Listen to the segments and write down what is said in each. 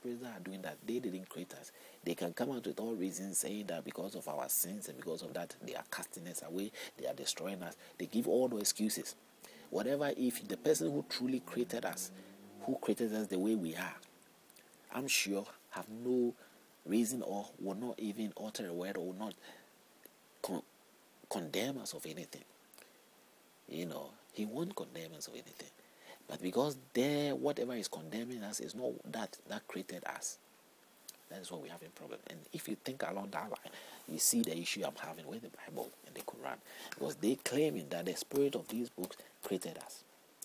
spirits that are doing that, they didn't create us. They can come out with all reasons saying that because of our sins and because of that they are casting us away, they are destroying us. They give all the excuses. Whatever, if the person who truly created us, who created us the way we are, I'm sure have no reason or will not even utter a word or will not condemn us of anything. He won't condemn us of anything. But because whatever is condemning us is not that created us. That is what we have in problem. And if you think along that line, you see the issue I'm having with the Bible and the Quran. Because they claiming that the spirit of these books created us.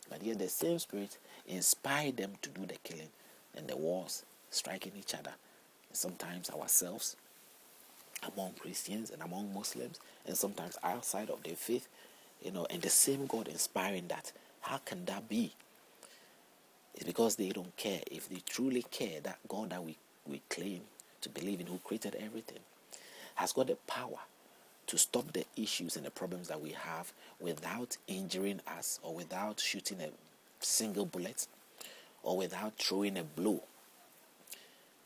But yet the same spirit inspired them to do the killing and the wars, striking each other. And sometimes ourselves, among Christians and among Muslims, and sometimes outside of their faith, and the same God inspiring that. How can that be? It's because they don't care. If they truly care, that God that we claim to believe in, who created everything, has got the power to stop the issues and the problems that we have without injuring us, or without shooting a single bullet, or without throwing a blow.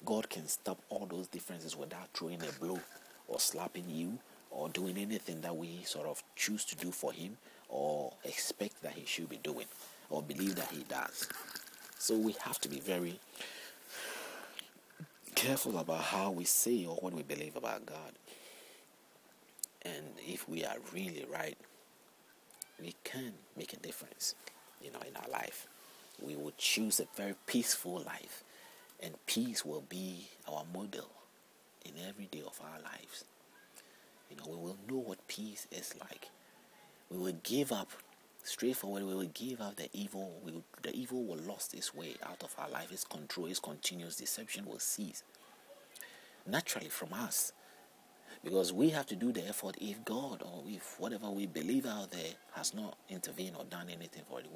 God can stop all those differences without throwing a blow or slapping you or doing anything that we sort of choose to do for him or expect that he should be doing or believe that he does. So we have to be very careful about how we say or what we believe about God. And if we are really right, we can make a difference, in our life. We will choose a very peaceful life, and peace will be our model in every day of our lives. We will know what peace is like. We will give up straightforward. We will give up the evil. The evil will lost its way out of our life. Its control, its continuous deception will cease naturally from us, because we have to do the effort. If God or if whatever we believe out there has not intervened or done anything for it,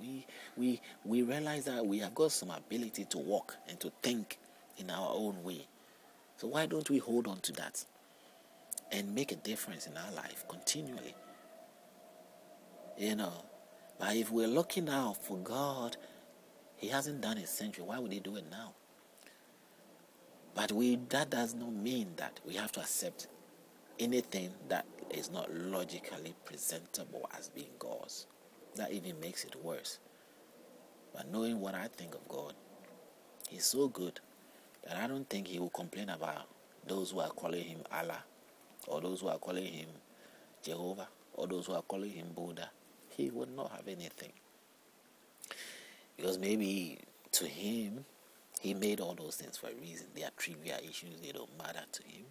we realize that we have got some ability to walk and to think in our own way. So why don't we hold on to that and make a difference in our life continually? But if we're looking out for God, he hasn't done it century. Why would he do it now? But that does not mean that we have to accept anything that is not logically presentable as being God's. That even makes it worse. But knowing what I think of God, he's so good that I don't think he will complain about those who are calling him Allah, or those who are calling him Jehovah, or those who are calling him Buddha. He would not have anything. Because maybe to him, he made all those things for a reason. They are trivial issues. They don't matter to him.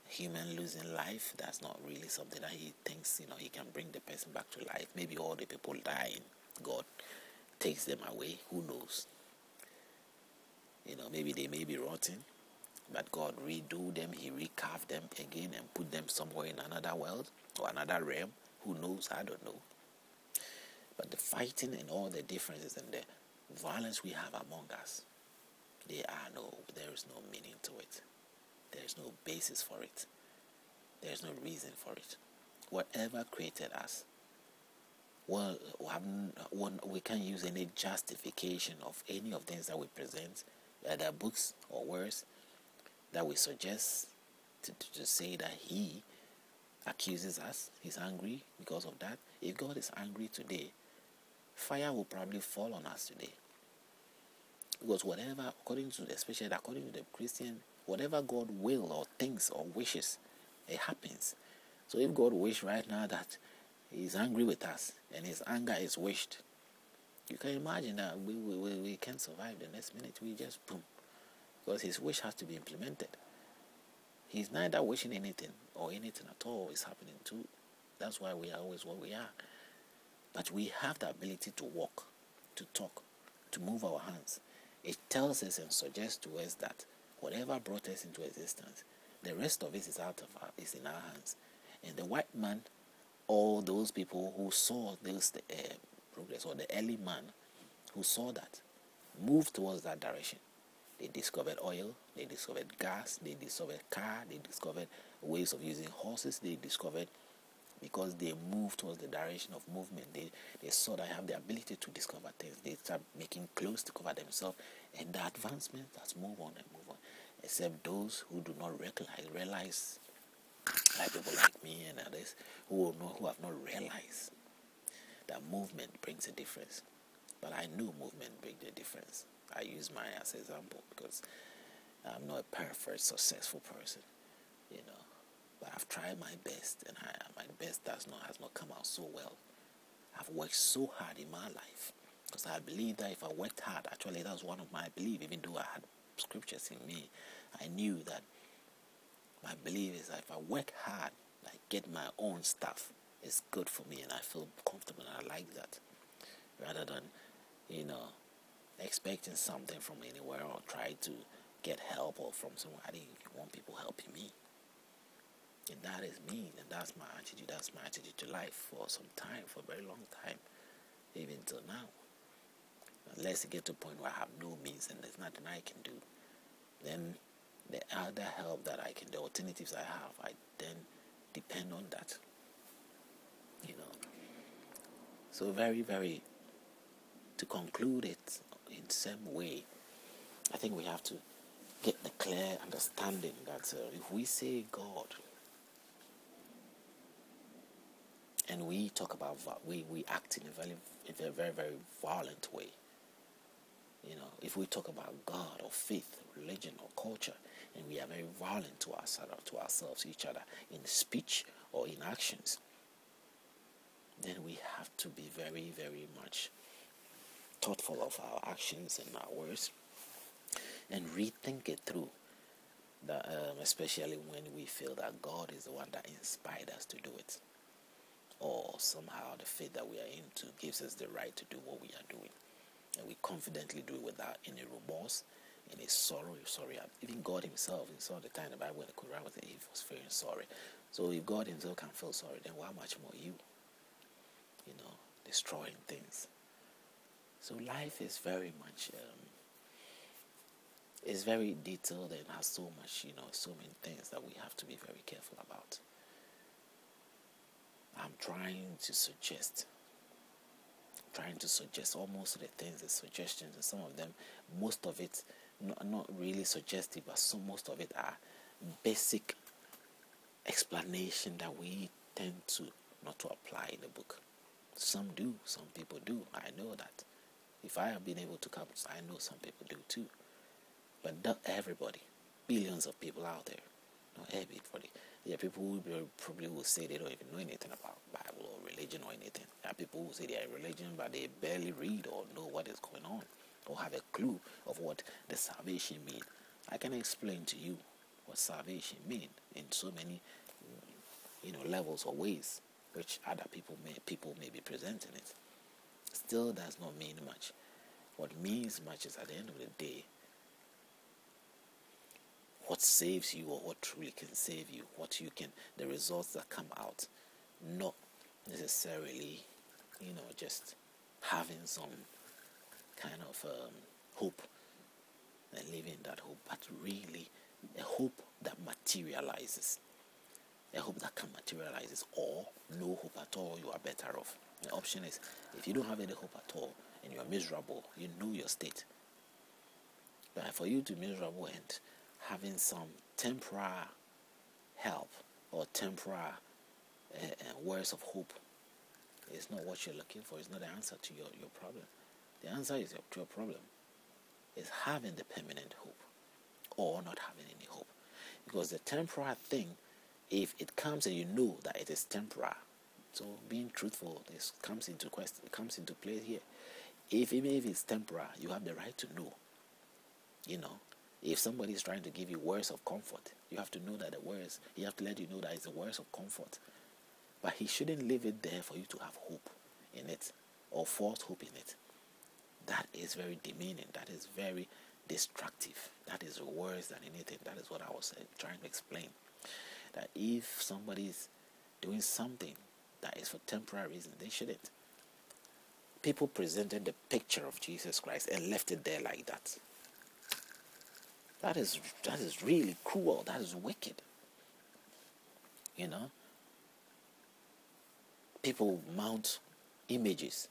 Human losing life, that's not really something that he thinks, he can bring the person back to life. Maybe all the people dying, God takes them away. Who knows? Maybe they may be rotten, but God redo them. He recarved them again and put them somewhere in another world or another realm. Who knows? I don't know. But the fighting and all the differences and the violence we have among us, there is no meaning to it. There is no basis for it. There is no reason for it. Whatever created us, we can't use any justification of any of things that we present, either books or words that we suggest to say that he accuses us. He's angry because of that. If God is angry today, fire will probably fall on us today. Because whatever, especially according to the Christian, whatever God will or thinks or wishes, it happens. So if God wished right now that he's angry with us and his anger is wished, you can imagine that we can't survive the next minute. We just boom. Because his wish has to be implemented. He's neither wishing anything or anything at all is happening too. That's why we are always what we are. But we have the ability to walk, to talk, to move our hands. It tells us and suggests to us that whatever brought us into existence, the rest of it is in our hands. And the white man, all those people who saw this progress, or the early man who saw that, moved towards that direction. They discovered oil, they discovered gas, they discovered car, they discovered ways of using horses, they discovered, because they moved towards the direction of movement, they saw that they have the ability to discover things. They start making clothes to cover themselves, and the advancement has moved on and move on. except those who do not realize, like people like me and others who have not realized that movement brings a difference. But I knew movement brings a difference. I use mine as an example because I'm not a perfect, successful person, But I've tried my best, and my best has not come out so well. I've worked so hard in my life because I believe that if I worked hard, actually that's one of my belief. Even though I had scriptures in me, I knew that my belief is that if I work hard, I get my own stuff. It's good for me, and I feel comfortable, and I like that, rather than expecting something from anywhere or try to get help or from someone. I didn't want people helping me. And that is me, and that's my attitude. That's my attitude to life for some time, for a very long time, even till now. Unless it gets to a point where I have no means and there's nothing I can do, then the other help that I can, the alternatives I have, I then depend on that. So very, very, to conclude it in the same way, I think we have to get the clear understanding that if we say God, and we talk about, we act in a very, very violent way. If we talk about God or faith, religion or culture, and we are very violent to ourselves, to each other, in speech or in actions, then we have to be very, very much thoughtful of our actions and our words, and rethink it through. That, especially when we feel that God is the one that inspired us to do it, or somehow the faith that we are into gives us the right to do what we are doing, and we confidently do it without any remorse, any sorrow. Sorry, even God Himself, in some of the time the Bible, in the Quran, He was feeling sorry. So if God Himself can feel sorry, then how much more you? Destroying things. So life is very much, it's very detailed and has so much, so many things that we have to be very careful about. I'm trying to suggest almost the things, the suggestions, and some of them, most of it, not really suggestive, but most of it are basic explanation that we tend to not to apply in the book. Some do, some people do. I know that. If I have been able to come, I know some people do too. But not everybody. Billions of people out there. Not everybody. There are people who probably will say they don't even know anything about Bible or religion or anything. There are people who say they are religion, but they barely read or know what is going on, or have a clue of what the salvation means. I can explain to you what salvation means in so many, levels or ways, which other people may be presenting it. Still does not mean much. What means much is, at the end of the day, what saves you, or what truly can save you, the results that come out, not necessarily, just having some kind of hope and living that hope, but really a hope that materializes. A hope that can materialize, or no hope at all, you are better off. The option is, if you don't have any hope at all and you are miserable, you know your state. But for you to be miserable and having some temporary help or temporary words of hope is not what you're looking for. It's not the answer to your problem. The answer is to your problem is having the permanent hope or not having any hope. Because the temporary thing, if it comes and you know that it is temporary, so being truthful, this comes into question, it comes into play here. Even if it's temporary, you have the right to know. If somebody is trying to give you words of comfort, you have to know that he have to let you know that it's the words of comfort. But he shouldn't leave it there for you to have hope in it, or false hope in it. That is very demeaning. That is very destructive. That is worse than anything. That is what I was trying to explain. That if somebody is doing something that is for temporary reasons, they shouldn't. People presented the picture of Jesus Christ and left it there like that. That is really cruel. That is wicked. People mount images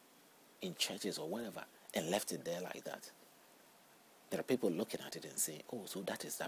in churches or whatever and left it there like that. There are people looking at it and saying, oh, so that is that